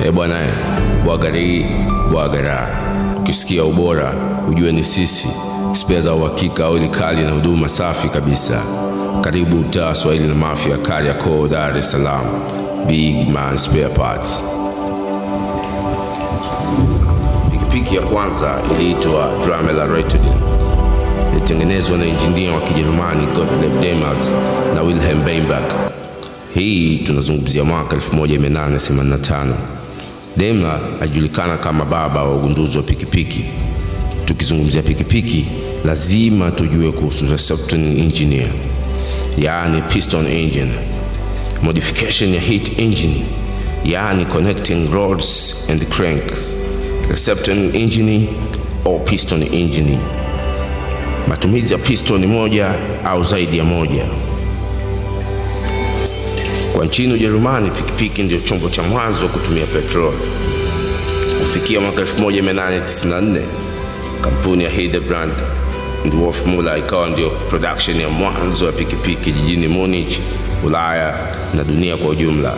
Bwana, bwagara. Ukisikia ubora ujue ni sisi. Spare za uhakika, oili kali na huduma safi kabisa. Karibu Mtaa Swahili na Mafia, Kariakoo, Dar es Salaam. Big Man Spare Parts. Pikipiki ya kwanza iliitwa Dramela Reutelinck. Ilitengenezwa na injinia wa Kijerumani Gottlieb Daimler na Wilhelm Beinbach. Hii tunazungumzia mwaka 1885. Daimler alijulikana kama baba wa ugunduzi wa pikipiki. Tukizungumzia pikipiki, lazima tujue kuhusu reception engineer, yaani piston engine, modification ya heat engine, yaani connecting rods and cranks, reception engine au piston engine, matumizi ya piston moja au zaidi ya moja. Kwa nchini Ujerumani, pikipiki ndio chombo cha mwanzo kutumia petroli. Kufikia mwaka 1894, kampuni ya Hildebrand and Wolfmuller ikawa ndio production ya mwanzo ya pikipiki jijini Munich, Ulaya na dunia kwa ujumla.